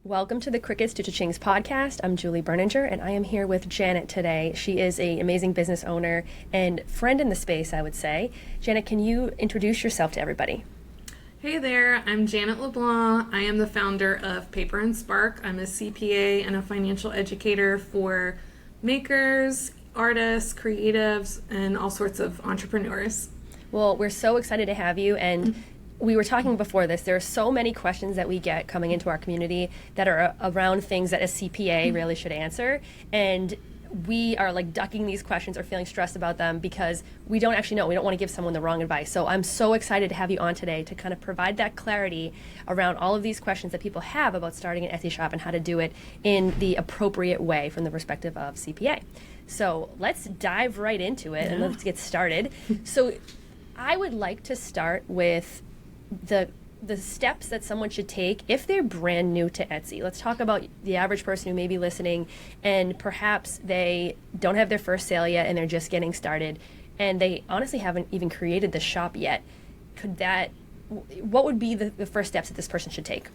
Welcome to the Crickets to Cha-Ching's podcast. I'm Julie Berninger, and I am here with Janet today. She is an amazing business owner and friend in the space, I would say. Janet, can you introduce yourself to everybody? Hey there, I'm Janet LeBlanc. I am the founder of Paper and Spark. I'm a CPA and a financial educator for makers, artists, creatives, and all sorts of entrepreneurs. Well, we're so excited to have you, and we were talking before this, there are so many questions that we get coming into our community that are around things that a CPA really should answer, and we are like ducking these questions or feeling stressed about them because we don't actually know. We don't want to give someone the wrong advice. So I'm so excited to have you on today to kind of provide that clarity around all of these questions that people have about starting an Etsy shop and how to do it in the appropriate way from the perspective of CPA. So let's dive right into it and let's get started. So I would like to start with the steps that someone should take if they're brand new to Etsy. Let's talk about the average person who may be listening and perhaps they don't have their first sale yet and they're just getting started and they honestly haven't even created the shop yet. What would be the first steps that this person should take?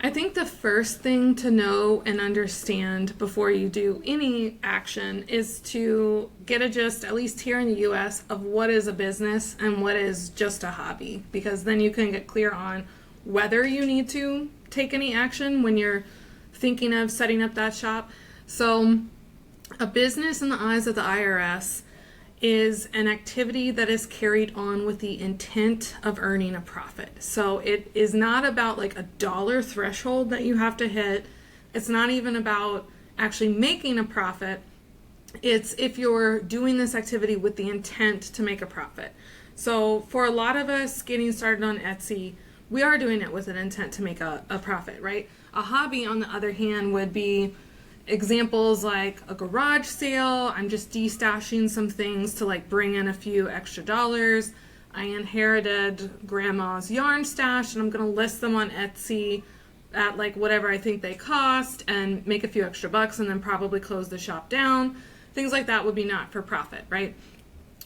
I think the first thing to know and understand before you do any action is to get a gist, at least here in the US, of what is a business and what is just a hobby, because then you can get clear on whether you need to take any action when you're thinking of setting up that shop. So a business in the eyes of the IRS is an activity that is carried on with the intent of earning a profit. So it is not about like a dollar threshold that you have to hit. It's not even about actually making a profit. It's if you're doing this activity with the intent to make a profit. So for a lot of us getting started on Etsy, we are doing it with an intent to make a profit, right? A hobby, on the other hand, would be examples like a garage sale. I'm just destashing some things to like bring in a few extra dollars. I inherited grandma's yarn stash and I'm going to list them on Etsy at like whatever I think they cost and make a few extra bucks and then probably close the shop down. Things like that would be not for profit, right?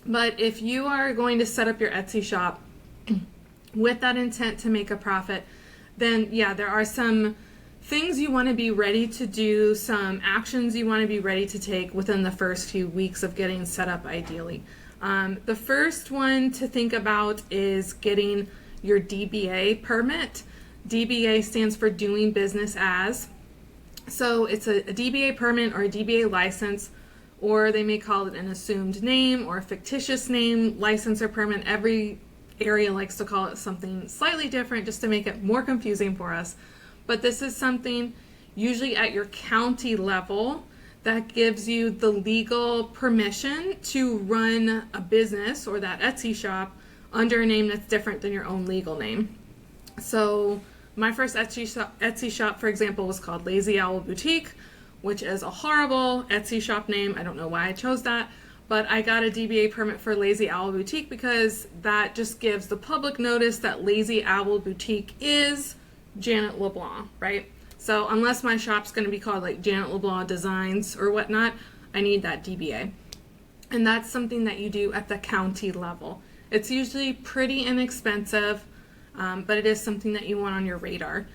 But if you are going to set up your Etsy shop with that intent to make a profit, then yeah, there are some things you want to be ready to do, some actions you want to be ready to take within the first few weeks of getting set up ideally. The first one to think about is getting your DBA permit. DBA stands for Doing Business As. So it's a DBA permit or a DBA license, or they may call it an assumed name or a fictitious name, license or permit. Every area likes to call it something slightly different just to make it more confusing for us. But this is something usually at your county level that gives you the legal permission to run a business or that Etsy shop under a name that's different than your own legal name. So my first Etsy shop, for example, was called Lazy Owl Boutique, which is a horrible Etsy shop name. I don't know why I chose that, but I got a DBA permit for Lazy Owl Boutique because that just gives the public notice that Lazy Owl Boutique is Janet LeBlanc, right? So unless my shop's going to be called like Janet LeBlanc Designs or whatnot, I need that DBA. And that's something that you do at the county level. It's usually pretty inexpensive, but it is something that you want on your radar.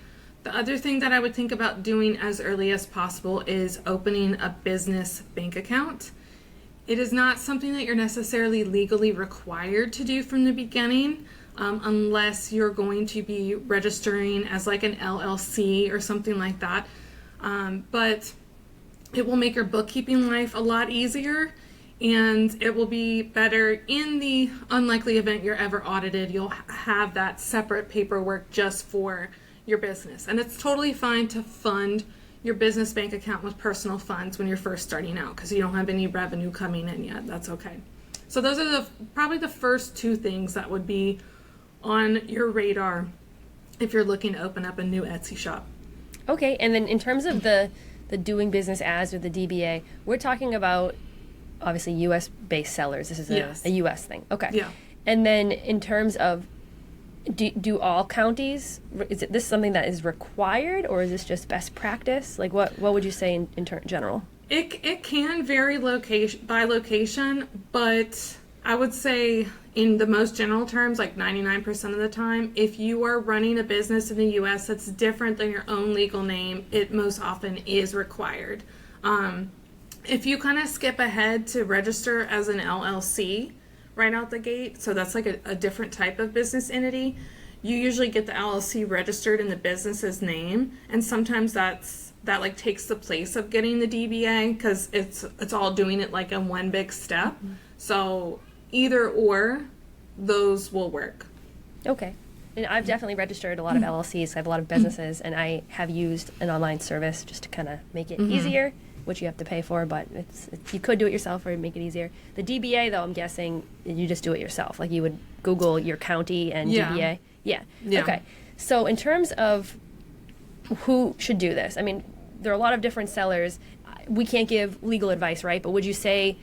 The other thing that I would think about doing as early as possible is opening a business bank account. It is not something that you're necessarily legally required to do from the beginning, unless you're going to be registering as like an LLC or something like that. But it will make your bookkeeping life a lot easier, and it will be better in the unlikely event you're ever audited. You'll have that separate paperwork just for your business. And it's totally fine to fund your business bank account with personal funds when you're first starting out because you don't have any revenue coming in yet. That's okay. So those are probably the first two things that would be on your radar if you're looking to open up a new Etsy shop. Okay, and then in terms of the Doing Business As or the DBA, we're talking about obviously US based sellers. This is a US thing. Okay. Yeah. And then in terms of do all counties, is this something that is required or is this just best practice? Like what would you say in general? It can vary by location, but I would say in the most general terms, like 99% of the time, if you are running a business in the US that's different than your own legal name, it most often is required. If you kind of skip ahead to register as an LLC right out the gate, so that's like a different type of business entity, you usually get the LLC registered in the business's name, and sometimes that like takes the place of getting the DBA because it's all doing it like in one big step. Mm-hmm. So either or, those will work. Okay. And I've definitely registered a lot of LLCs. I have a lot of businesses, and I have used an online service just to kind of make it easier, which you have to pay for, but it's you could do it yourself or make it easier. The DBA, though, I'm guessing you just do it yourself. Like you would Google your county and DBA. Yeah. Okay. So in terms of who should do this, I mean, there are a lot of different sellers. We can't give legal advice, right? But would you say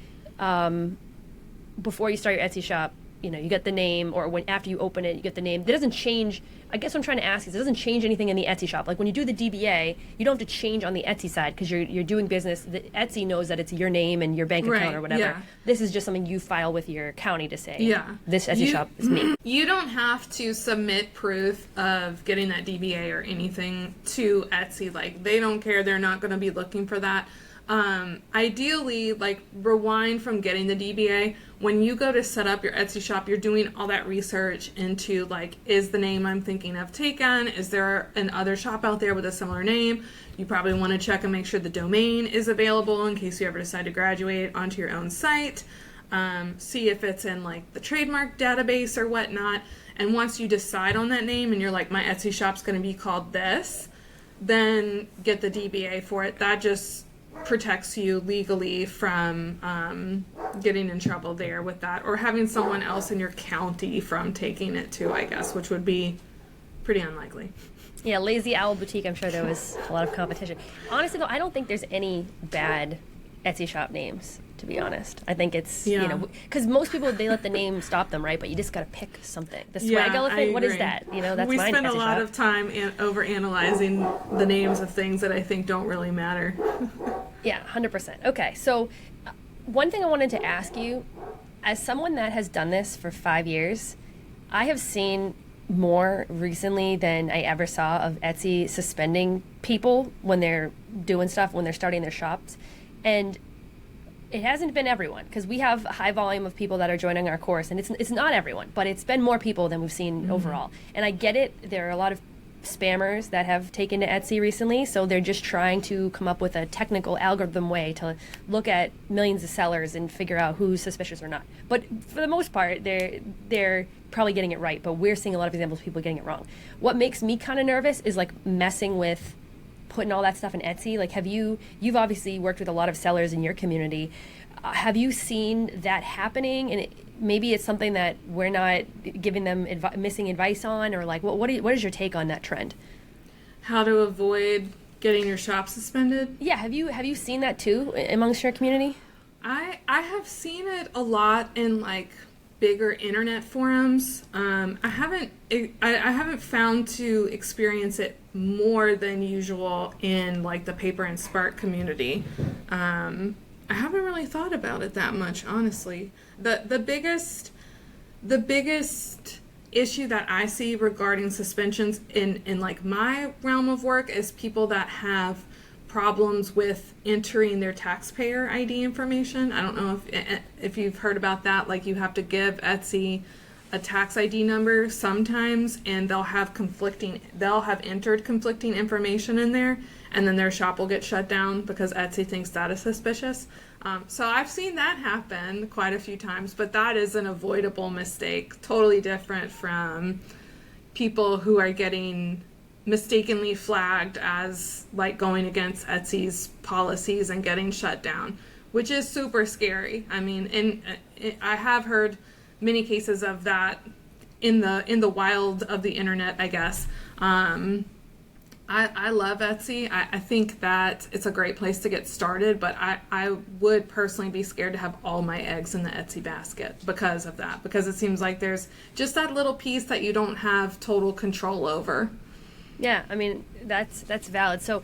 before you start your Etsy shop, you know, you get the name, or when after you open it, you get the name. That doesn't change. I guess what I'm trying to ask is, it doesn't change anything in the Etsy shop. Like when you do the DBA, you don't have to change on the Etsy side because you're doing business. The Etsy knows that it's your name and your bank account or whatever. Yeah. This is just something you file with your county to say, this Etsy shop is me. You don't have to submit proof of getting that DBA or anything to Etsy. Like they don't care. They're not going to be looking for that. Ideally, like rewind from getting the DBA. When you go to set up your Etsy shop, you're doing all that research into like, is the name I'm thinking of taken? Is there an other shop out there with a similar name? You probably want to check and make sure the domain is available in case you ever decide to graduate onto your own site. See if it's in like the trademark database or whatnot. And once you decide on that name and you're like, my Etsy shop's going to be called this, then get the DBA for it. That just protects you legally from getting in trouble there with that, or having someone else in your county from taking it too, I guess, which would be pretty unlikely. Yeah, Lazy Owl Boutique, I'm sure there was a lot of competition. Honestly, though, I don't think there's any bad Etsy shop names, to be honest. I think it's, you know, because most people, they let the name stop them, right? But you just got to pick something. The swag elephant, what is that? You know, that's we my spend Etsy a lot shop. of time over analyzing the names of things that I think don't really matter. Yeah, 100%. Okay, so one thing I wanted to ask you, as someone that has done this for 5 years, I have seen more recently than I ever saw of Etsy suspending people when they're doing stuff, when they're starting their shops. And it hasn't been everyone, because we have a high volume of people that are joining our course, and it's not everyone, but it's been more people than we've seen overall. And I get it. There are a lot of spammers that have taken to Etsy recently, so they're just trying to come up with a technical algorithm way to look at millions of sellers and figure out who's suspicious or not. But for the most part, they're probably getting it right, but we're seeing a lot of examples of people getting it wrong. What makes me kind of nervous is like messing with putting all that stuff in Etsy. Like, you've obviously worked with a lot of sellers in your community. Have you seen that happening? And maybe it's something that we're not giving them missing advice on, or like, what is your take on that trend? How to avoid getting your shop suspended? Yeah, have you seen that too amongst your community? I have seen it a lot in like bigger internet forums. I haven't found to experience it more than usual in like the Paper and Spark community. I haven't really thought about it that much, honestly. The biggest issue that I see regarding suspensions in like my realm of work is people that have problems with entering their taxpayer ID information. I don't know if you've heard about that. Like, you have to give Etsy a tax ID number sometimes, and they'll have entered conflicting information in there, and then their shop will get shut down because Etsy thinks that is suspicious. So I've seen that happen quite a few times, but that is an avoidable mistake, totally different from people who are getting mistakenly flagged as like going against Etsy's policies and getting shut down, which is super scary. I mean, and I have heard many cases of that in the wild of the internet, I guess. I love Etsy. I think that it's a great place to get started, but I would personally be scared to have all my eggs in the Etsy basket because of that, because it seems like there's just that little piece that you don't have total control over. Yeah, I mean, that's valid. So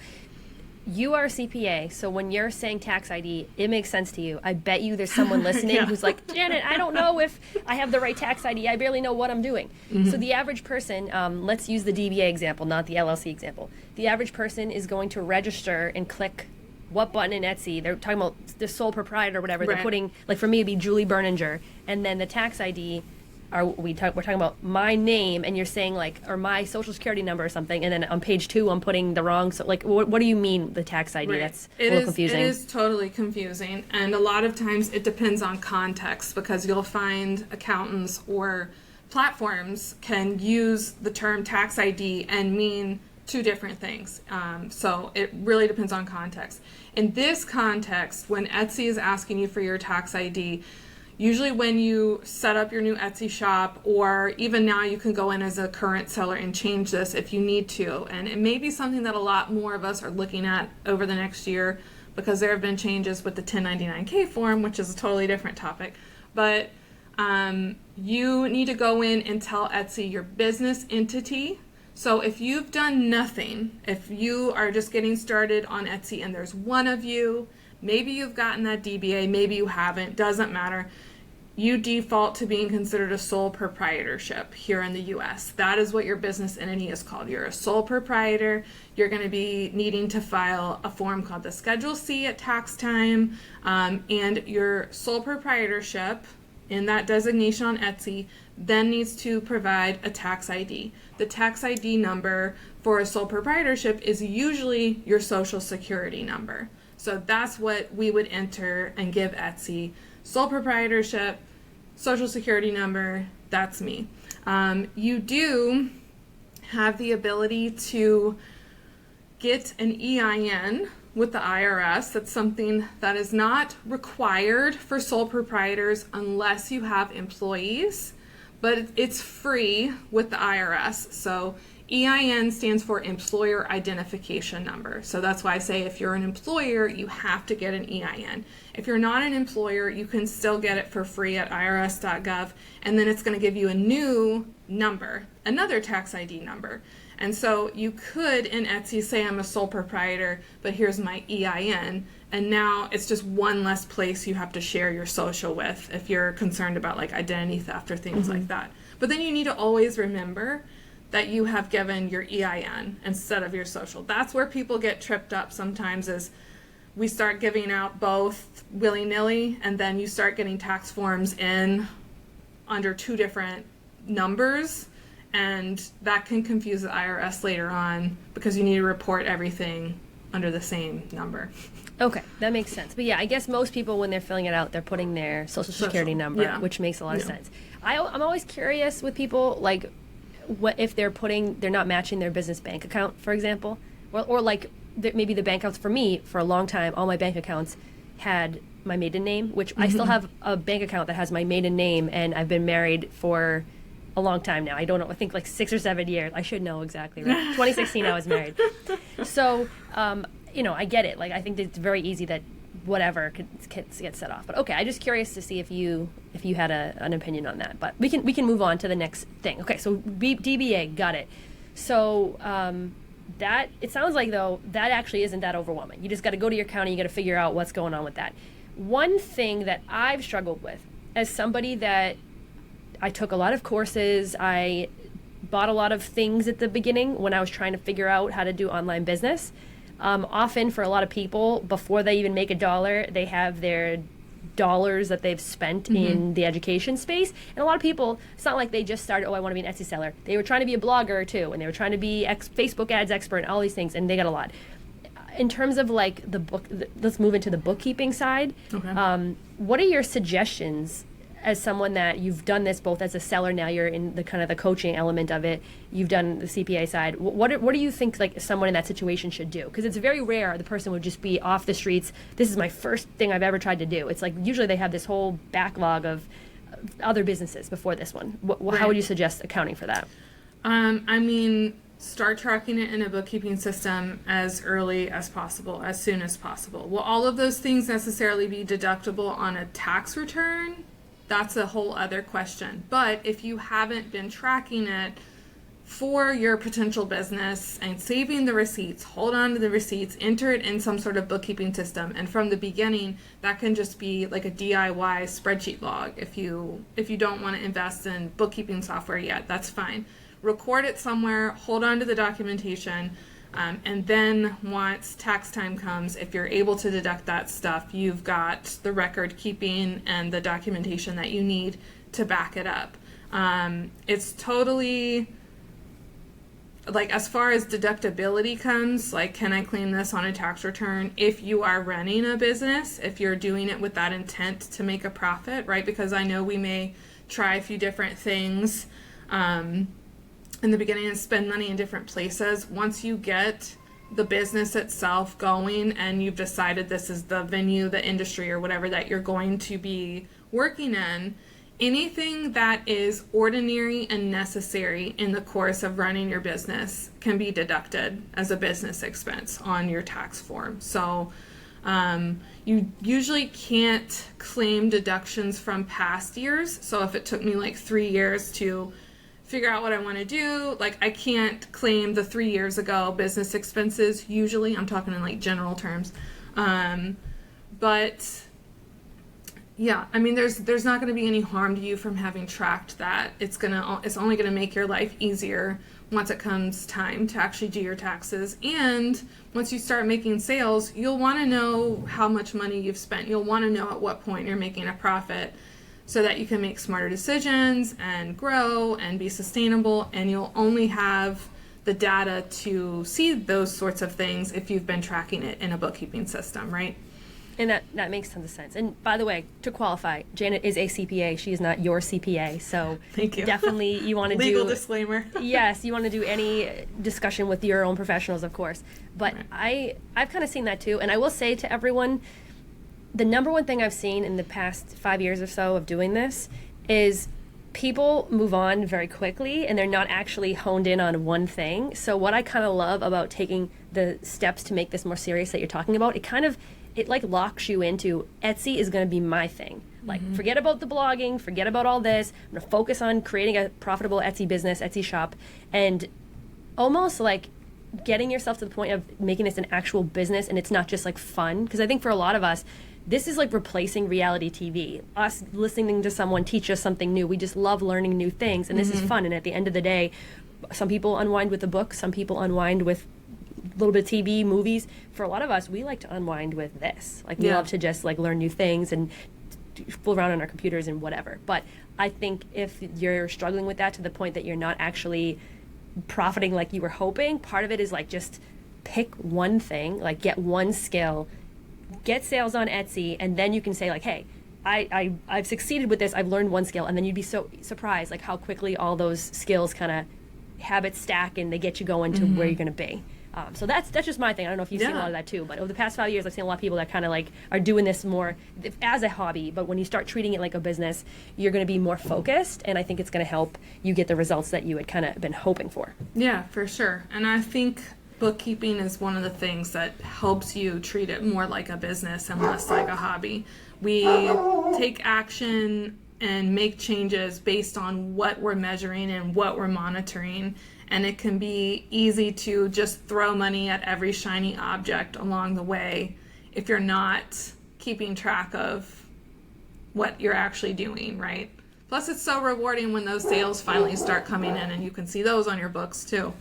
you are a CPA, so when you're saying tax ID, it makes sense to you. I bet you there's someone listening who's like, Janet, I don't know if I have the right tax ID. I barely know what I'm doing. So the average person, let's use the DBA example, not the LLC example. The average person is going to register and click what button in Etsy. They're talking about the sole proprietor or whatever. Right. They're putting, like for me, it'd be Julie Berninger. And then the tax ID, we're talking about my name, and you're saying like, or my social security number or something, and then on page 2 I'm putting the wrong, so like what do you mean the tax ID? Right. That's a little confusing. It is totally confusing, and a lot of times it depends on context, because you'll find accountants or platforms can use the term tax ID and mean 2 different things. So it really depends on context. In this context, when Etsy is asking you for your tax ID, usually when you set up your new Etsy shop, or even now you can go in as a current seller and change this if you need to. And it may be something that a lot more of us are looking at over the next year, because there have been changes with the 1099K form, which is a totally different topic. But you need to go in and tell Etsy your business entity. So if you've done nothing, if you are just getting started on Etsy and there's one of you, maybe you've gotten that DBA, maybe you haven't, doesn't matter. You default to being considered a sole proprietorship here in the US. That is what your business entity is called. You're a sole proprietor. You're going to be needing to file a form called the Schedule C at tax time. And your sole proprietorship in that designation on Etsy then needs to provide a tax ID. The tax ID number for a sole proprietorship is usually your social security number. So that's what we would enter and give Etsy. Sole proprietorship, social security number, that's me. You do have the ability to get an EIN with the IRS. That's something that is not required for sole proprietors unless you have employees, but it's free with the IRS. So EIN stands for Employer Identification Number. So that's why I say if you're an employer, you have to get an EIN. If you're not an employer, you can still get it for free at irs.gov, and then it's going to give you a new number, another tax ID number. And so you could in Etsy say I'm a sole proprietor, but here's my EIN, and now it's just one less place you have to share your social with if you're concerned about like identity theft or things like that. But then you need to always remember that you have given your EIN instead of your social. That's where people get tripped up sometimes, is we start giving out both willy-nilly, and then you start getting tax forms in under 2 different numbers, and that can confuse the IRS later on because you need to report everything under the same number. Okay, that makes sense. But yeah, I guess most people, when they're filling it out, they're putting their social security number, which makes a lot of sense. I'm always curious with people, like, what if they're not matching their business bank account, for example, or like maybe the bank accounts. For me, for a long time, all my bank accounts had my maiden name, which I still have a bank account that has my maiden name, and I've been married for a long time now. I don't know, I think like 6 or 7 years. I should know exactly, right? 2016 I was married. So, I get it. Like, I think it's very easy that whatever could get set off. But okay, I'm just curious to see if you had an opinion on that. But we can move on to the next thing. Okay, so DBA, got it. So that, it sounds like though that actually isn't that overwhelming. You just got to go to your county. You got to figure out what's going on with that. One thing that I've struggled with as somebody that I took a lot of courses, I bought a lot of things at the beginning when I was trying to figure out how to do online business. Often for a lot of people, before they even make $1, they have their dollars that they've spent in the education space. And a lot of people, it's not like they just started, I want to be an Etsy seller. They were trying to be a blogger too, and they were trying to be Facebook ads expert and all these things, and they got a lot. In terms of like let's move into the bookkeeping side. Okay. What are your suggestions as someone that you've done this both as a seller, now you're in the kind of the coaching element of it, you've done the CPA side. What do you think like someone in that situation should do? Because it's very rare the person would just be off the streets. This is my first thing I've ever tried to do. It's like usually they have this whole backlog of other businesses before this one. How would you suggest accounting for that? Start tracking it in a bookkeeping system as early as possible, as soon as possible. Will all of those things necessarily be deductible on a tax return? That's a whole other question. But if you haven't been tracking it for your potential business and saving the receipts. Hold on to the receipts, enter it in some sort of bookkeeping system. And from the beginning, that can just be like a DIY spreadsheet log. If you don't want to invest in bookkeeping software yet, that's fine. Record it somewhere, hold on to the documentation, and then once tax time comes, if you're able to deduct that stuff, you've got the record keeping and the documentation that you need to back it up. It's totally, like, as far as deductibility comes, like, can I claim this on a tax return? If you are running a business, if you're doing it with that intent to make a profit, right? Because I know we may try a few different things in the beginning and spend money in different places. Once you get the business itself going and you've decided this is the venue, the industry, or whatever that you're going to be working in, anything that is ordinary and necessary in the course of running your business can be deducted as a business expense on your tax form. So you usually can't claim deductions from past years. So if it took me like 3 years to figure out what I want to do, like, I can't claim the 3 years ago business expenses. Usually, I'm talking in like general terms. But yeah, I mean, there's not going to be any harm to you from having tracked that. It's only going to make your life easier once it comes time to actually do your taxes. And once you start making sales, you'll want to know how much money you've spent. You'll want to know at what point you're making a profit, so that you can make smarter decisions and grow and be sustainable. And you'll only have the data to see those sorts of things if you've been tracking it in a bookkeeping system, right? And that makes tons of sense. And by the way, to qualify, Janet is a CPA. She is not your CPA. So thank you. Definitely you want to do... Legal disclaimer. Yes, you want to do any discussion with your own professionals, of course. But right. I've kind of seen that too. And I will say to everyone, the number one thing I've seen in the past 5 years or so of doing this is people move on very quickly and they're not actually honed in on one thing. So what I kind of love about taking the steps to make this more serious that you're talking about, it like locks you into Etsy is going to be my thing. Like, forget about the blogging, forget about all this. I'm going to focus on creating a profitable Etsy business, Etsy shop, and almost like getting yourself to the point of making this an actual business and it's not just like fun. Because I think for a lot of us, this is like replacing reality TV. Us listening to someone teach us something new. We just love learning new things, and this is fun. And at the end of the day, some people unwind with a book, some people unwind with a little bit of TV, movies. For a lot of us, we like to unwind with this. Like, we love to just like learn new things and fool around on our computers and whatever. But I think if you're struggling with that to the point that you're not actually profiting like you were hoping, part of it is like just pick one thing, like get one skill, get sales on Etsy, and then you can say like, hey, I've succeeded with this, I've learned one skill, and then you'd be so surprised like how quickly all those skills kind of habits stack and they get you going to where you're going to be. So that's just my thing. I don't know if you've seen a lot of that too, but over the past 5 years, I've seen a lot of people that kind of like are doing this more as a hobby, but when you start treating it like a business, you're going to be more focused, and I think it's going to help you get the results that you had kind of been hoping for. Yeah, for sure. And I think bookkeeping is one of the things that helps you treat it more like a business and less like a hobby. We take action and make changes based on what we're measuring and what we're monitoring. And it can be easy to just throw money at every shiny object along the way if you're not keeping track of what you're actually doing, right? Plus, it's so rewarding when those sales finally start coming in and you can see those on your books too.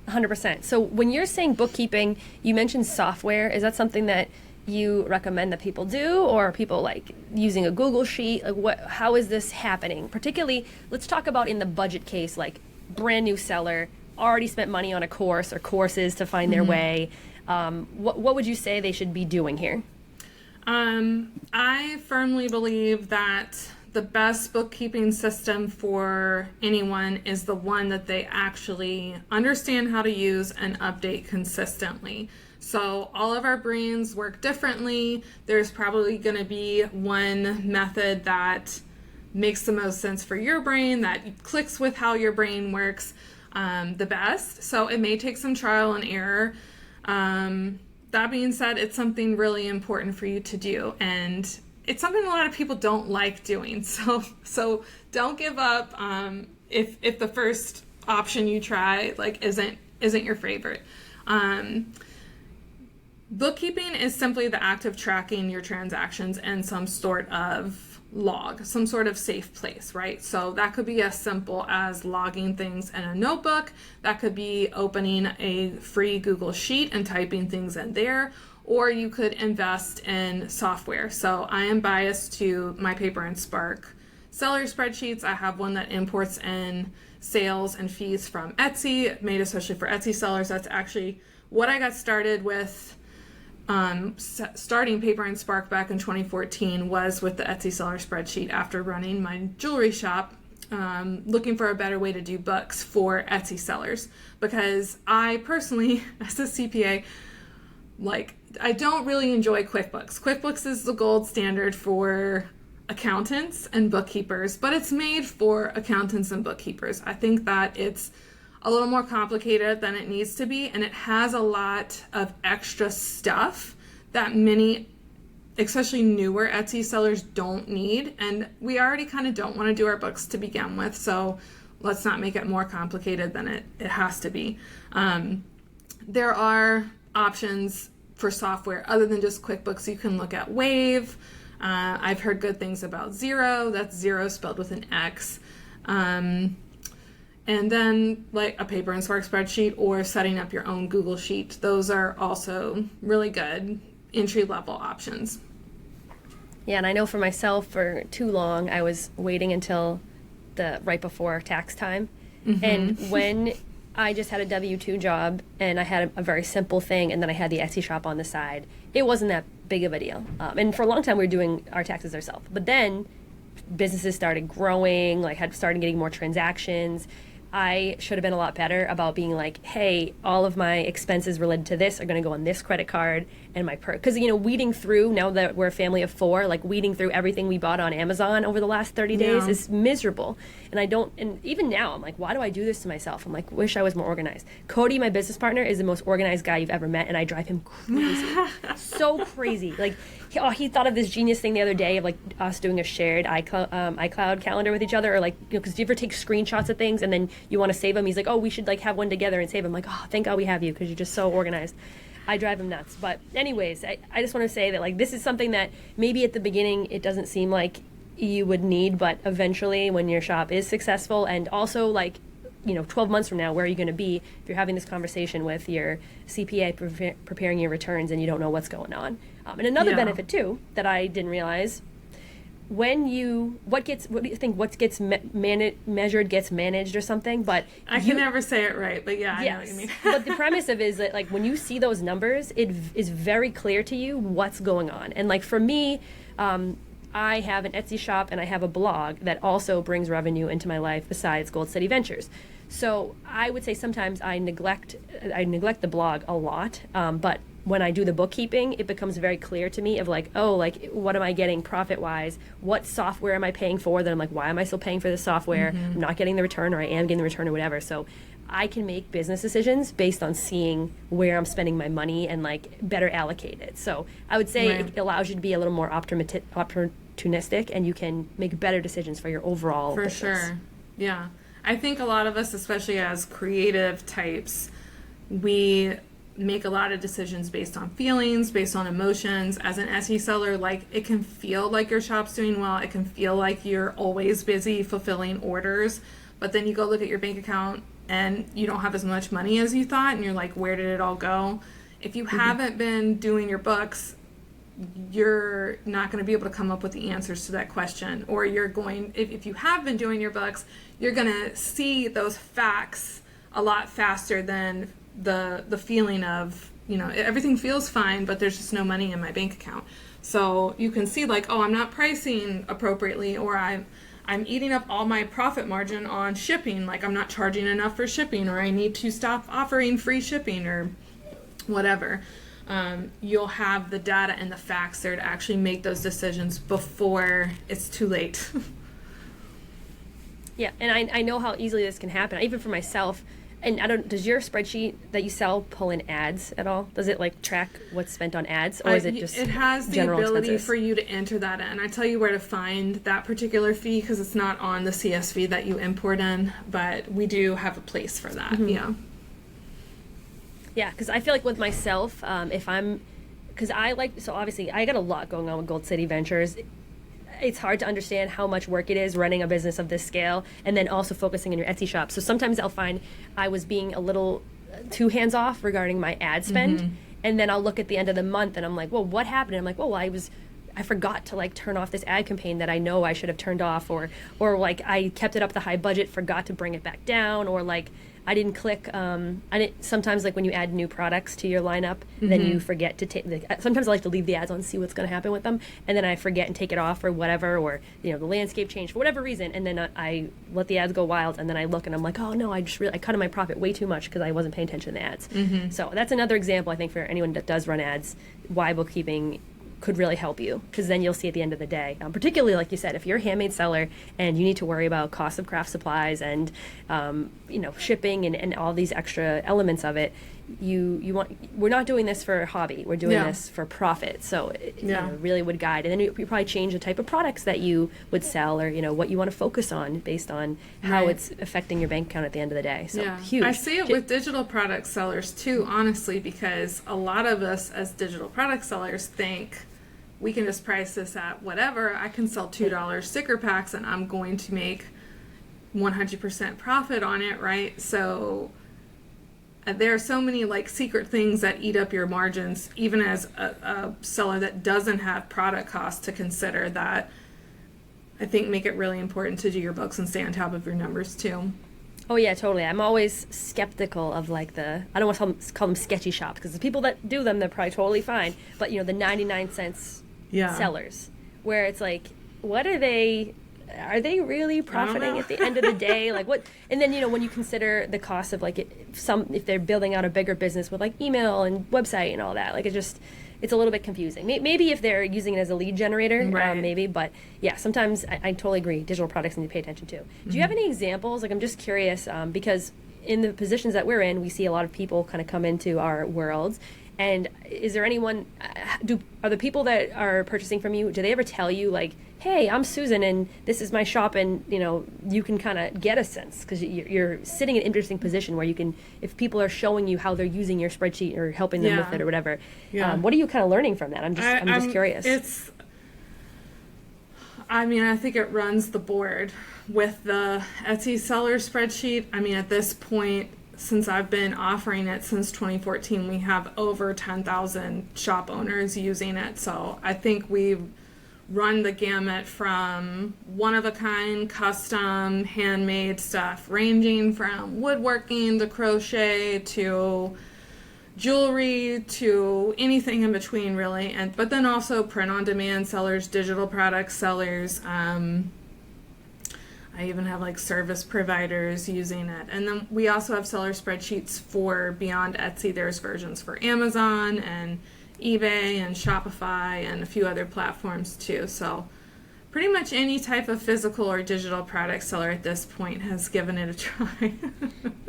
100%. So when you're saying bookkeeping, you mentioned software. Is that something that you recommend that people do, or are people like using a Google sheet? Like, how is this happening? Particularly, let's talk about in the budget case, like brand new seller, already spent money on a course or courses to find their way. What would you say they should be doing here? I firmly believe that the best bookkeeping system for anyone is the one that they actually understand how to use and update consistently. So all of our brains work differently. There's probably going to be one method that makes the most sense for your brain, that clicks with how your brain works the best. So it may take some trial and error. That being said, it's something really important for you to do, and it's something a lot of people don't like doing. So don't give up if the first option you try like isn't your favorite. Bookkeeping is simply the act of tracking your transactions in some sort of log, some sort of safe place, right? So that could be as simple as logging things in a notebook. That could be opening a free Google Sheet and typing things in there, or you could invest in software. So I am biased to my Paper and Spark seller spreadsheets. I have one that imports in sales and fees from Etsy, made especially for Etsy sellers. That's actually what I got started with. Starting Paper and Spark back in 2014 was with the Etsy seller spreadsheet after running my jewelry shop, looking for a better way to do books for Etsy sellers, because I personally, as a CPA, I don't really enjoy QuickBooks. QuickBooks is the gold standard for accountants and bookkeepers, but it's made for accountants and bookkeepers. I think that it's a little more complicated than it needs to be, and it has a lot of extra stuff that many, especially newer Etsy sellers, don't need, and we already kind of don't want to do our books to begin with, so let's not make it more complicated than it has to be. There are options for software other than just QuickBooks. You can look at Wave. I've heard good things about Xero. That's Xero spelled with an X. And then like a Paper and Spark spreadsheet or setting up your own Google Sheet. Those are also really good entry-level options. Yeah, and I know for myself, for too long, I was waiting until the right before tax time. Mm-hmm. And when I just had a W-2 job and I had a very simple thing, and then I had the Etsy shop on the side, it wasn't that big of a deal. And for a long time, we were doing our taxes ourselves. But then businesses started growing, started getting more transactions. I should have been a lot better about being like, hey, all of my expenses related to this are going to go on this credit card and my because weeding through, now that we're a family of 4, weeding through everything we bought on Amazon over the last 30 days is miserable. And even now I'm like, why do I do this to myself? I'm like, wish I was more organized. Cody, my business partner, is the most organized guy you've ever met, and I drive him crazy. So crazy. He thought of this genius thing the other day of us doing a shared iCloud calendar with each other, or because do you ever take screenshots of things and then you want to save them? He's like, oh, we should have one together and save them. I'm like, oh, thank God we have you, because you're just so organized. I drive him nuts. But anyways, I just want to say that this is something that maybe at the beginning it doesn't seem like you would need, but eventually when your shop is successful, and also 12 months from now, where are you going to be if you're having this conversation with your CPA preparing your returns and you don't know what's going on? And another benefit too that I didn't realize, what do you think, what gets measured gets managed or something? But I can never say it right, but yeah, I know what you mean. But the premise of it is that when you see those numbers, it is very clear to you what's going on. And for me, I have an Etsy shop and I have a blog that also brings revenue into my life besides Gold City Ventures. So I would say sometimes I neglect the blog a lot, but when I do the bookkeeping, it becomes very clear to me of what am I getting profit-wise? What software am I paying for? That I'm like, why am I still paying for this software? Mm-hmm. I'm not getting the return, or I am getting the return, or whatever. So I can make business decisions based on seeing where I'm spending my money and better allocate it. So I would say It allows you to be a little more opportunistic, and you can make better decisions for your overall business. For sure. Yeah. I think a lot of us, especially as creative types, we make a lot of decisions based on feelings, based on emotions. As an Etsy seller, it can feel like your shop's doing well. It can feel like you're always busy fulfilling orders, but then you go look at your bank account and you don't have as much money as you thought, and you're like, where did it all go? If you haven't been doing your books, you're not going to be able to come up with the answers to that question. Or if you have been doing your books, you're going to see those facts a lot faster than the feeling of, everything feels fine, but there's just no money in my bank account. So you can see I'm not pricing appropriately, or I'm eating up all my profit margin on shipping. I'm not charging enough for shipping, or I need to stop offering free shipping, or whatever. You'll have the data and the facts there to actually make those decisions before it's too late. Yeah, and I know how easily this can happen. Even for myself, And does your spreadsheet that you sell pull in ads at all? Does it like track what's spent on ads, or is it just it has the general ability expenses? for you to enter that in. I tell you where to find that particular fee because it's not on the CSV that you import in, but we do have a place for that. Yeah. Yeah, because I feel like with myself, because obviously I got a lot going on with Gold City Ventures. It's hard to understand how much work it is running a business of this scale and then also focusing in your Etsy shop. So sometimes I'll find I was being a little too hands-off regarding my ad spend. And then I'll look at the end of the month and I'm like, well, what happened? And I'm like, well, I forgot to like turn off this ad campaign that I know I should have turned off, or like I kept it up the high budget, forgot to bring it back down, or like I didn't click. Sometimes like when you add new products to your lineup, then you forget to take. Sometimes I like to leave the ads on, see what's going to happen with them, and then I forget and take it off or whatever, or the landscape changed for whatever reason, and then I let the ads go wild, and then I look and I'm like, oh no, I cut in my profit way too much because I wasn't paying attention to the ads. So that's another example I think for anyone that does run ads, why bookkeeping could really help you, because then you'll see at the end of the day, particularly like you said, if you're a handmade seller and you need to worry about cost of craft supplies and shipping and all these extra elements of it, we're not doing this for a hobby, we're doing this for profit. So it really would guide, and then you probably change the type of products that you would sell, or what you want to focus on based on how it's affecting your bank account at the end of the day. So huge. I see it with digital product sellers too, honestly, because a lot of us as digital product sellers think we can just price this at whatever. I can sell $2 sticker packs and I'm going to make 100% profit on it, right? So there are so many like secret things that eat up your margins, even as a seller that doesn't have product costs to consider, that I think make it really important to do your books and stay on top of your numbers too. Oh yeah, totally. I'm always skeptical of like I don't want to call them sketchy shops, because the people that do them, they're probably totally fine. But the 99 cents sellers, where it's like, what are they really profiting at the end of the day? Like what? And then when you consider the cost of like if they're building out a bigger business with like email and website and all that, like it's a little bit confusing. Maybe if they're using it as a lead generator, maybe. But yeah, sometimes I totally agree. Digital products need to pay attention to. Do you have any examples? Like I'm just curious, because in the positions that we're in, we see a lot of people kind of come into our worlds. And is there anyone, are the people that are purchasing from you, do they ever tell you like, hey, I'm Susan and this is my shop, and you can kind of get a sense, because you're sitting in an interesting position where you can, if people are showing you how they're using your spreadsheet or helping them with it or whatever, what are you kind of learning from that? I'm just curious. I think it runs the board with the Etsy seller spreadsheet. At this point, since I've been offering it since 2014, we have over 10,000 shop owners using it. So I think we've run the gamut from one-of-a-kind, custom, handmade stuff, ranging from woodworking to crochet to jewelry to anything in between, really. But then also print-on-demand sellers, digital product sellers. I even have like service providers using it. And then we also have seller spreadsheets for beyond Etsy. There's versions for Amazon and eBay and Shopify and a few other platforms too. So pretty much any type of physical or digital product seller at this point has given it a try.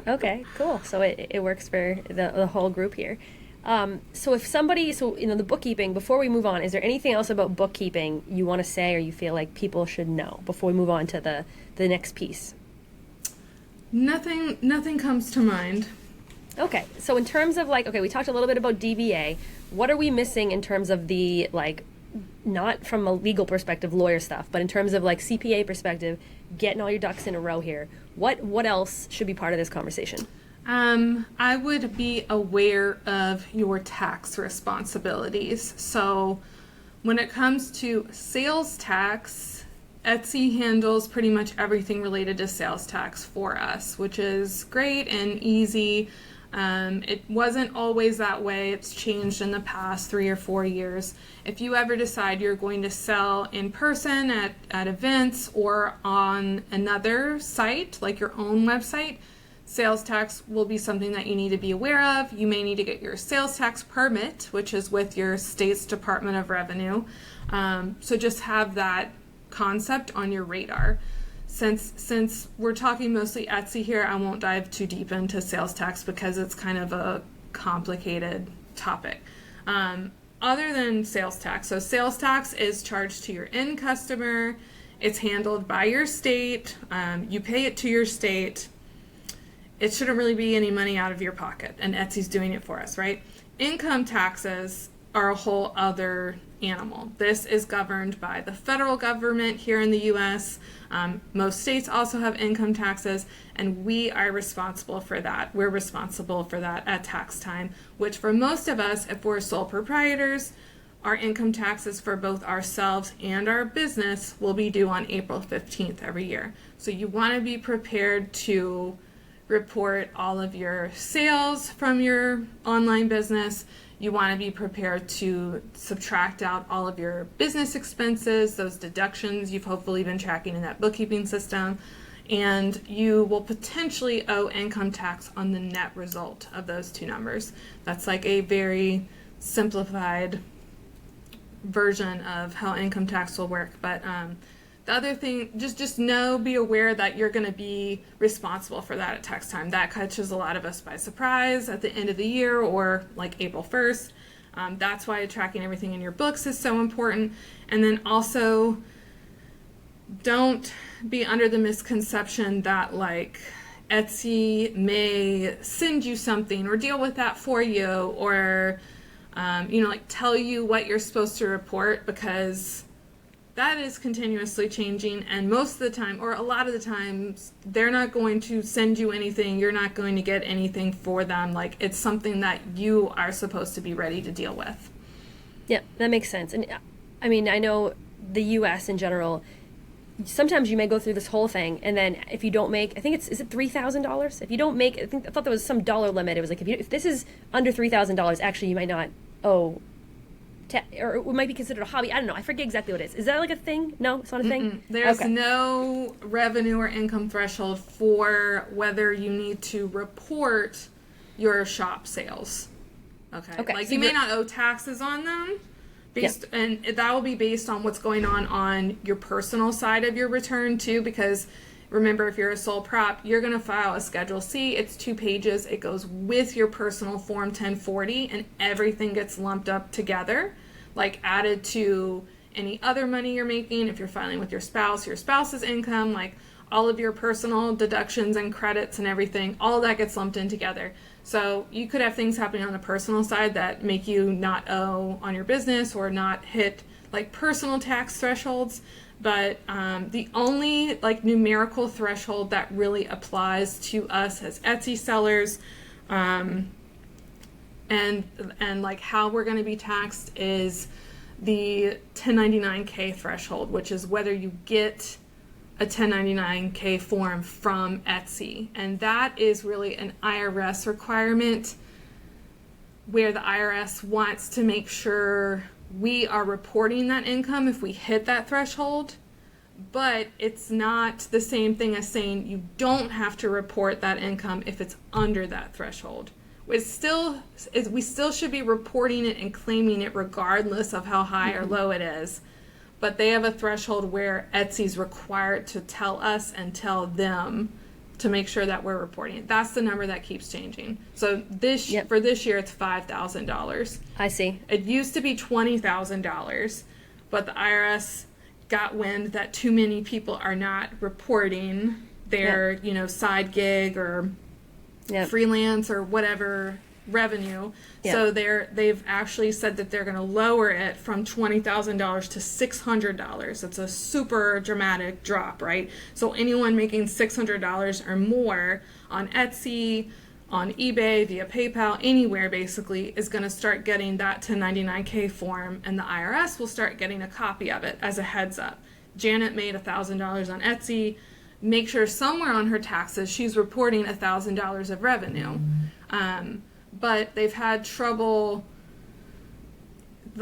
Okay, cool. So it works for the whole group here. So if somebody, the bookkeeping, before we move on, is there anything else about bookkeeping you want to say or you feel like people should know before we move on to the next piece? Nothing comes to mind. Okay, so in terms of we talked a little bit about DBA. What are we missing in terms of the not from a legal perspective, lawyer stuff, but in terms of CPA perspective, getting all your ducks in a row here? What else should be part of this conversation? I would be aware of your tax responsibilities. So when it comes to sales tax, Etsy handles pretty much everything related to sales tax for us, which is great and easy. It wasn't always that way. It's changed in the past 3 or 4 years. If you ever decide you're going to sell in person at events or on another site, like your own website, sales tax will be something that you need to be aware of. You may need to get your sales tax permit, which is with your state's Department of Revenue. So just have that concept on your radar. since we're talking mostly Etsy here, I won't dive too deep into sales tax because it's kind of a complicated topic. Other than sales tax, so sales tax is charged to your end customer. It's handled by your state. You pay it to your state. It shouldn't really be any money out of your pocket, and Etsy's doing it for us, right? Income taxes are a whole other animal. This is governed by the federal government here in the U.S. Most states also have income taxes, and we are responsible for that. We're responsible for that at tax time, which for most of us, if we're sole proprietors, our income taxes for both ourselves and our business will be due on April 15th every year. So you want to be prepared to report all of your sales from your online business. You want to be prepared to subtract out all of your business expenses, those deductions you've hopefully been tracking in that bookkeeping system, and you will potentially owe income tax on the net result of those two numbers. That's like a very simplified version of how income tax will work. But the other thing, just know, be aware that you're going to be responsible for that at tax time. That catches a lot of us by surprise at the end of the year or like April 1st. That's why tracking everything in your books is so important. And then also, don't be under the misconception that like Etsy may send you something or deal with that for you, or like tell you what you're supposed to report, because that is continuously changing, and most of the time, or a lot of the times, they're not going to send you anything. You're not going to get anything for them. Like, it's something that you are supposed to be ready to deal with. Yeah, that makes sense. And I mean, I know the U.S. in general, sometimes you may go through this whole thing, and then if you don't make, I think is it $3,000? If you don't make, I thought there was some dollar limit. It was like, if this is under $3,000, actually you might not owe, or it might be considered a hobby. I don't know. I forget exactly what it is. Is that like a thing? No, it's not a thing? There's okay. No revenue or income threshold for whether you need to report your shop sales. Okay. Like, so you may not owe taxes on them, and that will be based on what's going on your personal side of your return too, because remember, if you're a sole prop, you're going to file a Schedule C. It's 2 pages. It goes with your personal Form 1040, and everything gets lumped up together, like added to any other money you're making. If you're filing with your spouse's income, like all of your personal deductions and credits and everything, all of that gets lumped in together. So you could have things happening on the personal side that make you not owe on your business or not hit like personal tax thresholds. But the only like numerical threshold that really applies to us as Etsy sellers, and like how we're going to be taxed is the 1099K threshold, which is whether you get a 1099K form from Etsy, and that is really an IRS requirement where the IRS wants to make sure we are reporting that income if we hit that threshold, but it's not the same thing as saying you don't have to report that income if it's under that threshold. We still should be reporting it and claiming it regardless of how high or low it is, but they have a threshold where Etsy's required to tell us and tell them to make sure that we're reporting it. That's the number that keeps changing. So for this year, it's $5,000. I see. It used to be $20,000, but the IRS got wind that too many people are not reporting their, side gig or freelance or whatever revenue. So they've actually said that they're going to lower it from $20,000 to $600. It's a super dramatic drop, right? So anyone making $600 or more on Etsy, on eBay, via PayPal, anywhere basically, is going to start getting that 1099K form, and the IRS will start getting a copy of it as a heads up. Janet made $1,000 on Etsy. Make sure somewhere on her taxes she's reporting $1,000 of revenue. But they've had trouble.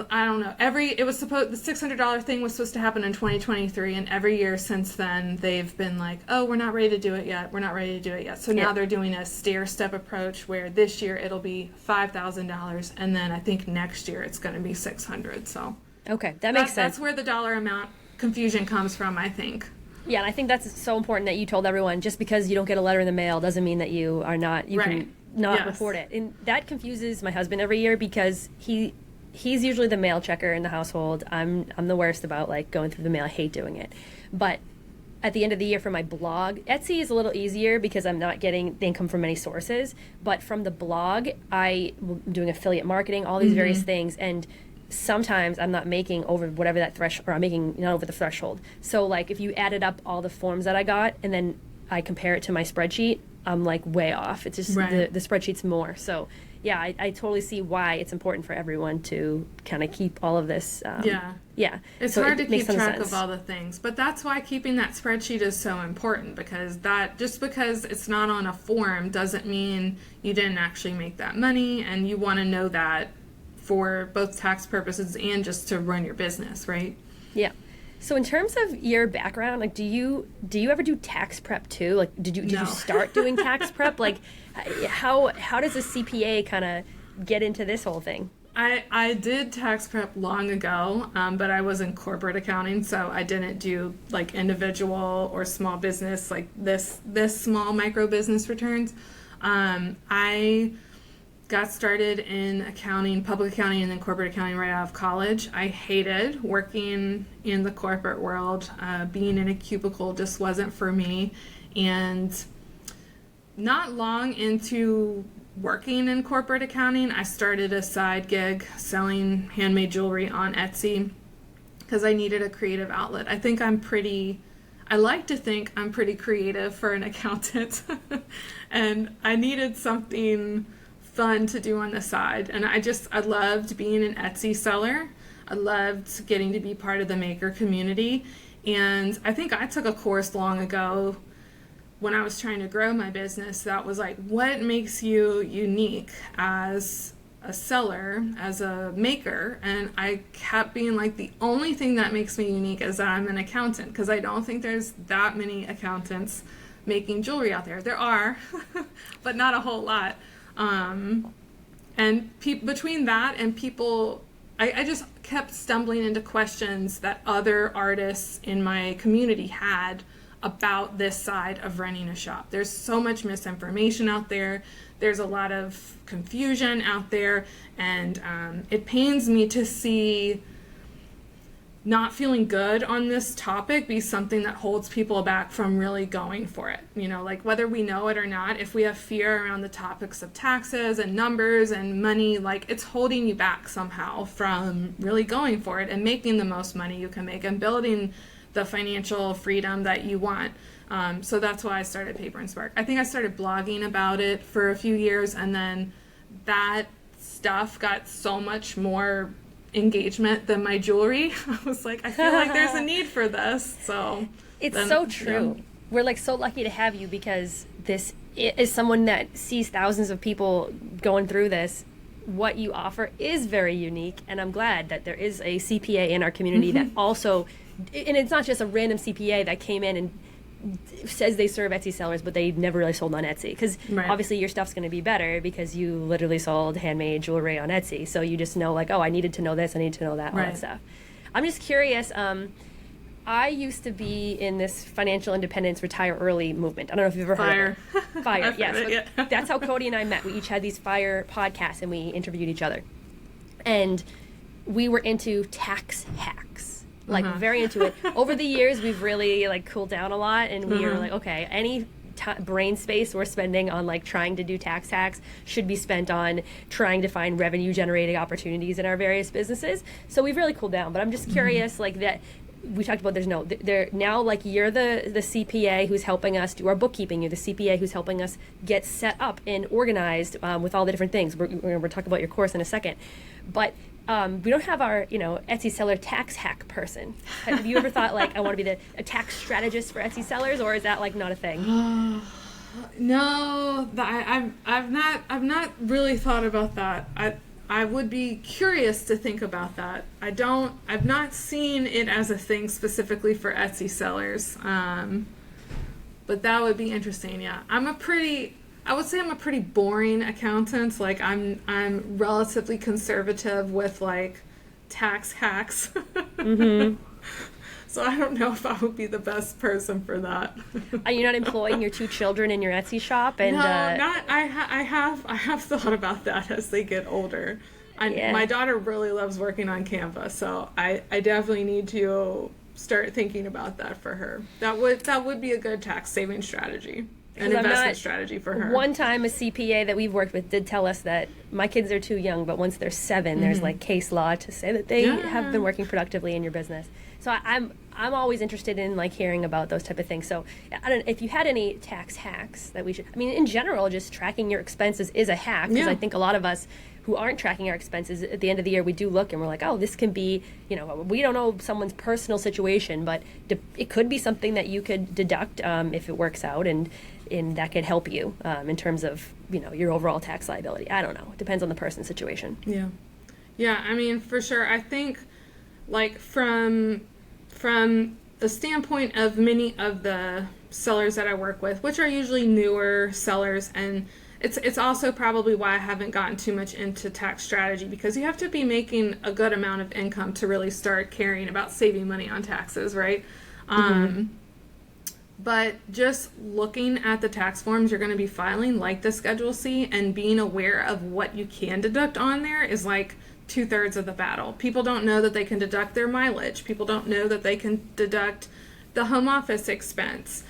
I don't know. The $600 thing was supposed to happen in 2023, and every year since then they've been like, "Oh, we're not ready to do it yet. We're not ready to do it yet." So now they're doing a stair-step approach where this year it'll be $5,000, and then I think next year it's going to be $600. So okay, that makes sense. That's where the dollar amount confusion comes from, I think. Yeah, and I think that's so important that you told everyone just because you don't get a letter in the mail doesn't mean that you are not, you Right. can not Yes. report it. And that confuses my husband every year because he's usually the mail checker in the household. I'm the worst about like going through the mail. I hate doing it. But at the end of the year for my blog, Etsy is a little easier because I'm not getting the income from many sources. But from the blog, I'm doing affiliate marketing, all these various things, and sometimes I'm not making over whatever that threshold, or I'm making not over the threshold. So like if you added up all the forms that I got and then I compare it to my spreadsheet, I'm like way off. It's just Right. the spreadsheet's more. So yeah, I totally see why it's important for everyone to kind of keep all of this. Yeah. It's So hard it to makes keep some track sense. of all the things, but that's why keeping that spreadsheet is so important, because that, just because it's not on a form doesn't mean you didn't actually make that money, and you want to know that for both tax purposes and just to run your business, right? Yeah. So in terms of your background, like, do you ever do tax prep too? Like, did No. you start doing tax prep? Like, how does a CPA kind of get into this whole thing? I did tax prep long ago, but I was in corporate accounting, so I didn't do like individual or small business, like this small micro business returns. I got started in accounting, public accounting, and then corporate accounting right out of college. I hated working in the corporate world. Being in a cubicle just wasn't for me. And not long into working in corporate accounting, I started a side gig selling handmade jewelry on Etsy because I needed a creative outlet. I like to think I'm pretty creative for an accountant. And I needed something fun to do on the side. And I loved being an Etsy seller. I loved getting to be part of the maker community. And I think I took a course long ago when I was trying to grow my business that was like, what makes you unique as a seller, as a maker? And I kept being like, the only thing that makes me unique is that I'm an accountant, because I don't think there's that many accountants making jewelry out there. There are, but not a whole lot. And between that and people, I just kept stumbling into questions that other artists in my community had about this side of running a shop. There's so much misinformation out there. There's a lot of confusion out there, and it pains me to see not feeling good on this topic be something that holds people back from really going for it. You know, like whether we know it or not, if we have fear around the topics of taxes and numbers and money, like it's holding you back somehow from really going for it and making the most money you can make and building the financial freedom that you want. So that's why I started Paper and Spark. I think I started blogging about it for a few years, and then that stuff got so much more engagement than my jewelry. I was like, I feel like there's a need for this. So It's so true. Yeah. We're like so lucky to have you, because this is someone that sees thousands of people going through this. What you offer is very unique, and I'm glad that there is a CPA in our community that also, and it's not just a random CPA that came in and says they serve Etsy sellers, but they never really sold on Etsy, because obviously your stuff's going to be better because you literally sold handmade jewelry on Etsy. So you just know, like, oh, I needed to know this, I need to know that, all that stuff. I'm just curious. I used to be in this financial independence, retire early movement. I don't know if you've ever heard of it. Fire. Yes. So that's how Cody and I met. We each had these Fire podcasts, and we interviewed each other. And we were into tax hacks, like very into it. Over the years, we've really like cooled down a lot, and we are like, okay, any brain space we're spending on like trying to do tax hacks should be spent on trying to find revenue generating opportunities in our various businesses. So we've really cooled down. But I'm just curious, like that. We talked about there now, like you're the CPA who's helping us do our bookkeeping. You're the CPA who's helping us get set up and organized with all the different things. We're going to talk about your course in a second. But we don't have our, Etsy seller tax hack person. Have you ever thought, like, I want to be a tax strategist for Etsy sellers, or is that, like, not a thing? No, I've not really thought about that. I would be curious to think about that. I've not seen it as a thing specifically for Etsy sellers. But that would be interesting, yeah. I would say I'm a pretty boring accountant. Like I'm relatively conservative with like tax hacks. So I don't know if I would be the best person for that. Are you not employing your 2 children in your Etsy shop? And No, not. I have thought about that as they get older. My daughter really loves working on Canva, so I definitely need to start thinking about that for her. That would be a good tax saving strategy. An investment strategy for her. One time a CPA that we've worked with did tell us that my kids are too young, but once they're 7, there's like case law to say that they have been working productively in your business. So I'm always interested in like hearing about those type of things. So I don't know if you had any tax hacks that we should. I mean, in general, just tracking your expenses is a hack, because I think a lot of us who aren't tracking our expenses at the end of the year, we do look and we're like, oh, this can be, we don't know someone's personal situation, but it could be something that you could deduct if it works out, and that could help you in terms of your overall tax liability. I don't know. It depends on the person's situation. Yeah. I mean, for sure. I think like from the standpoint of many of the sellers that I work with, which are usually newer sellers, and it's also probably why I haven't gotten too much into tax strategy, because you have to be making a good amount of income to really start caring about saving money on taxes, right? But just looking at the tax forms you're going to be filing, like the Schedule C, and being aware of what you can deduct on there is like 2/3 of the battle. People don't know that they can deduct their mileage. People don't know that they can deduct the home office expense.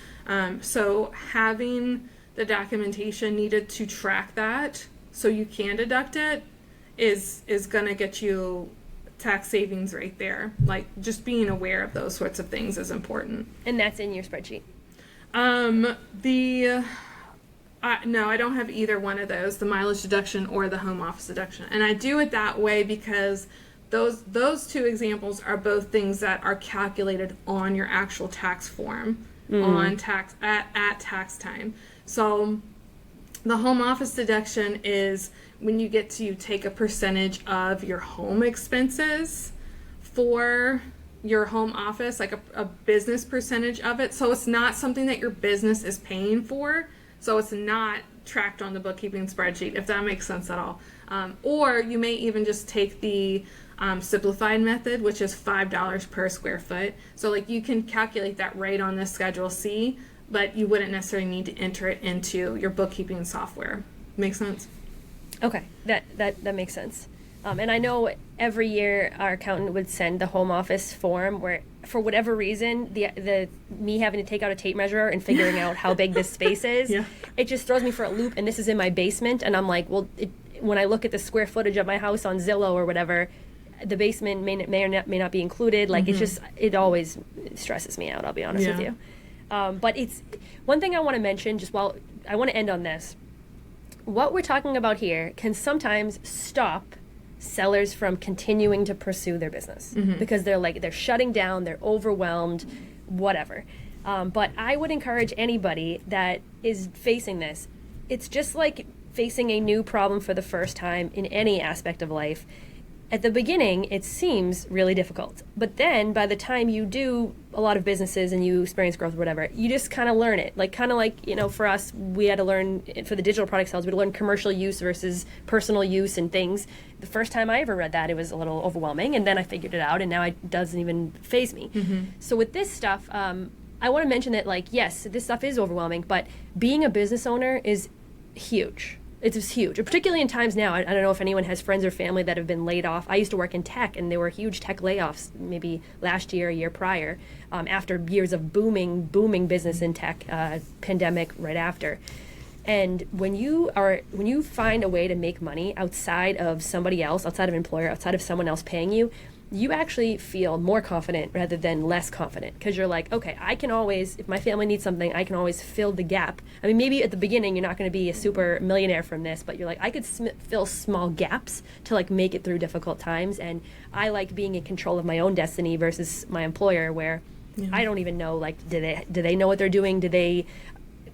So having the documentation needed to track that so you can deduct it is going to get you tax savings right there. Like, just being aware of those sorts of things is important. And that's in your spreadsheet? No, I don't have either one of those, the mileage deduction or the home office deduction. And I do it that way because those 2 examples are both things that are calculated on your actual tax form on tax at tax time. So the home office deduction is when you get to take a percentage of your home expenses for your home office, like a business percentage of it. So it's not something that your business is paying for. So it's not tracked on the bookkeeping spreadsheet, if that makes sense at all. Or you may even just take the simplified method, which is $5 per square foot. So like you can calculate that right on the Schedule C, but you wouldn't necessarily need to enter it into your bookkeeping software. Make sense? Okay, that makes sense. And I know every year our accountant would send the home office form where, for whatever reason, the me having to take out a tape measure and figuring out how big this space is, it just throws me for a loop. And this is in my basement, and I'm like, well, when I look at the square footage of my house on Zillow or whatever, the basement may not be included. Like it always stresses me out. I'll be honest with you. But it's one thing I want to mention. I want to end on this. What we're talking about here can sometimes stop sellers from continuing to pursue their business because they're shutting down, they're overwhelmed, whatever. But I would encourage anybody that is facing this. It's just like facing a new problem for the first time in any aspect of life. At the beginning, it seems really difficult. But then by the time you do a lot of businesses and you experience growth or whatever, you just kind of learn it. Like for us, we had to learn, for the digital product sales, we had to learn commercial use versus personal use and things. The first time I ever read that, it was a little overwhelming. And then I figured it out, and now it doesn't even faze me. So with this stuff, I want to mention that, yes, this stuff is overwhelming, but being a business owner is huge. It's just huge, particularly in times now. I don't know if anyone has friends or family that have been laid off. I used to work in tech, and there were huge tech layoffs maybe last year, a year prior, after years of booming business in tech, pandemic right after. And when you find a way to make money outside of somebody else, outside of employer, outside of someone else paying you, you actually feel more confident rather than less confident, because you're like, okay, I can always, if my family needs something, I can always fill the gap. I mean, maybe at the beginning you're not going to be a super millionaire from this, but you're like, I could fill small gaps to make it through difficult times. And I like being in control of my own destiny versus my employer, where I don't even know, do they know what they're doing?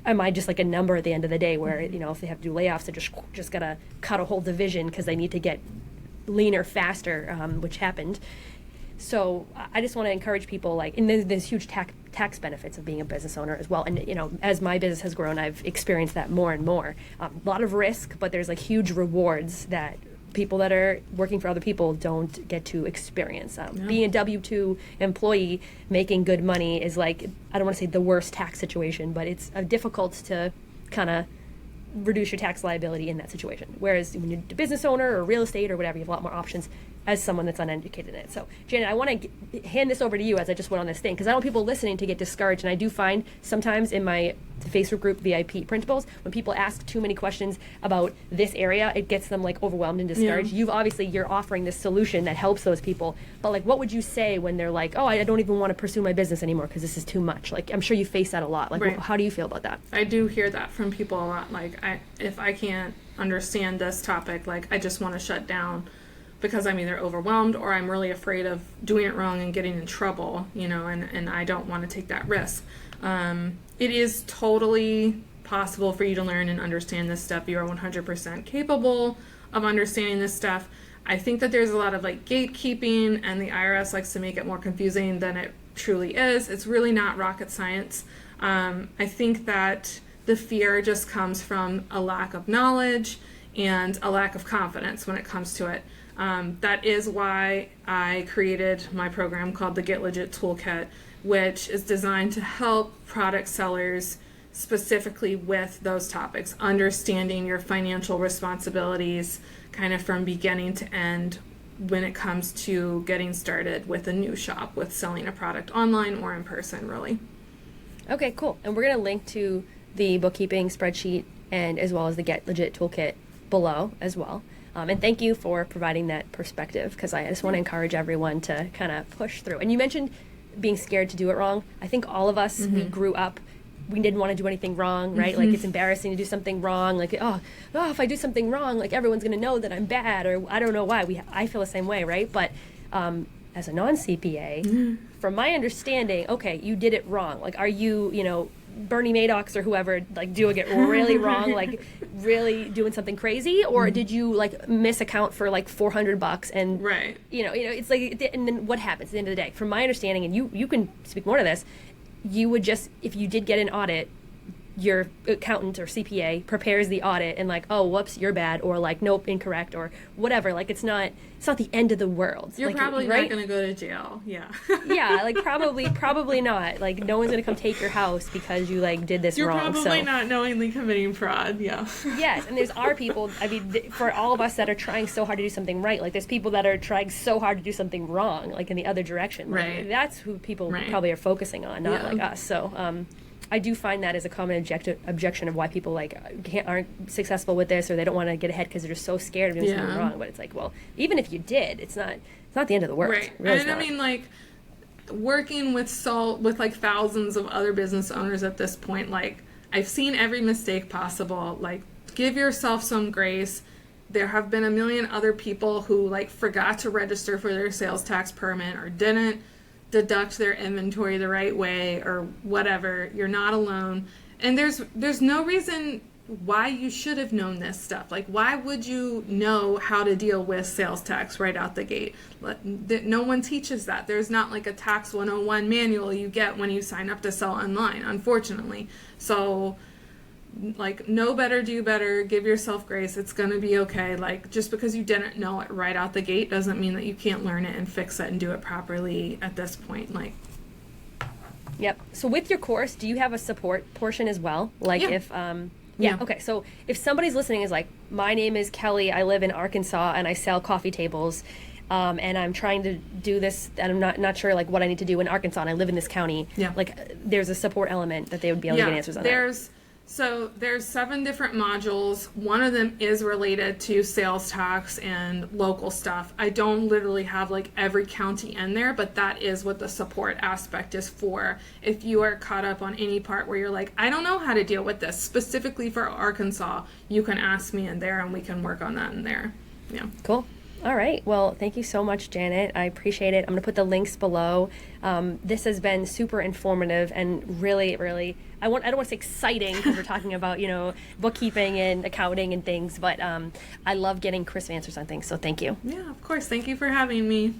Am I just a number at the end of the day where, if they have to do layoffs, they just got to cut a whole division because they need to get leaner faster, which happened. So I just want to encourage people, and there's huge tax benefits of being a business owner as well. And as my business has grown, I've experienced that more and more. A lot of risk, but there's huge rewards that people that are working for other people don't get to experience. Being a W-2 employee making good money is like, I don't want to say the worst tax situation, but it's difficult to kind of reduce your tax liability in that situation. Whereas when you're a business owner or real estate or whatever, you have a lot more options as someone that's uneducated in it. So, Janet, I want to hand this over to you as I just went on this thing, because I don't want people listening to get discouraged. And I do find sometimes in my Facebook group, VIP Principles, when people ask too many questions about this area, it gets them like overwhelmed and discouraged. You're offering this solution that helps those people. But like, what would you say when they're like, oh, I don't even want to pursue my business anymore because this is too much? Like, I'm sure you face that a lot. Like, how do you feel about that? I do hear that from people a lot. Like, if I can't understand this topic, like, I just want to shut down because I'm either overwhelmed or I'm really afraid of doing it wrong and getting in trouble, and I don't want to take that risk. It is totally possible for you to learn and understand this stuff. You are 100% capable of understanding this stuff. I think that there's a lot of like gatekeeping, and the IRS likes to make it more confusing than it truly is. It's really not rocket science. I think that the fear just comes from a lack of knowledge and a lack of confidence when it comes to it. That is why I created my program called the Get Legit Toolkit, which is designed to help product sellers specifically with those topics, understanding your financial responsibilities kind of from beginning to end when it comes to getting started with a new shop, with selling a product online or in person, really. Okay, cool. And we're going to link to the bookkeeping spreadsheet and as well as the Get Legit Toolkit below as well. And thank you for providing that perspective, because I just want to encourage everyone to kind of push through. And you mentioned being scared to do it wrong. I think all of us, we grew up, we didn't want to do anything wrong, right? Like, it's embarrassing to do something wrong. Like, oh, if I do something wrong, like, everyone's going to know that I'm bad, or I don't know why. I feel the same way, right? But as a non-CPA, from my understanding, okay, you did it wrong. Like, are you, Bernie Madoff's or whoever, like, doing it really wrong, like really doing something crazy, or did you like misaccount for like $400 and right? It's like, and then what happens at the end of the day? From my understanding, and you can speak more to this, you would just, if you did get an audit, your accountant or CPA prepares the audit and like, oh, whoops, you're bad, or like, nope, incorrect, or whatever. Like, it's not the end of the world. You're like, probably right? not going to go to jail. Yeah. Yeah, like probably not. Like, no one's going to come take your house because you like did this You're wrong. You're probably not knowingly committing fraud. Yeah. Yes, and there's people, I mean, for all of us that are trying so hard to do something right, like there's people that are trying so hard to do something wrong, like in the other direction. Like, right. That's who people probably are focusing on, not like us. So, I do find that as a common objection of why people like aren't successful with this, or they don't want to get ahead because they're just so scared of doing something wrong. But it's like, well, even if you did, it's not the end of the world. Right. Really, and I mean, like, working with like thousands of other business owners at this point, like, I've seen every mistake possible. Like, give yourself some grace. There have been a million other people who like forgot to register for their sales tax permit or didn't deduct their inventory the right way or whatever. You're not alone. And there's no reason why you should have known this stuff. Like, why would you know how to deal with sales tax right out the gate? No one teaches that. There's not like a tax 101 manual you get when you sign up to sell online, unfortunately. So, like, know better, do better, give yourself grace. It's going to be okay. Like, just because you didn't know it right out the gate doesn't mean that you can't learn it and fix it and do it properly at this point. Like, yep. So with your course, do you have a support portion as well? Like, if okay. So if somebody's listening is like, my name is Kelly, I live in Arkansas and I sell coffee tables, and I'm trying to do this, and I'm not sure like what I need to do in Arkansas, and I live in this county. Yeah. Like, there's a support element that they would be able to get answers on. So there's 7 different modules. One of them is related to sales tax and local stuff. I don't literally have like every county in there, but that is what the support aspect is for. If you are caught up on any part where you're like, I don't know how to deal with this, specifically for Arkansas, you can ask me in there and we can work on that in there. Yeah. Cool. All right. Well, thank you so much, Janet. I appreciate it. I'm going to put the links below. This has been super informative and really, really, I don't want to say exciting because we're talking about, bookkeeping and accounting and things, but I love getting crisp answers on things. So thank you. Yeah, of course. Thank you for having me.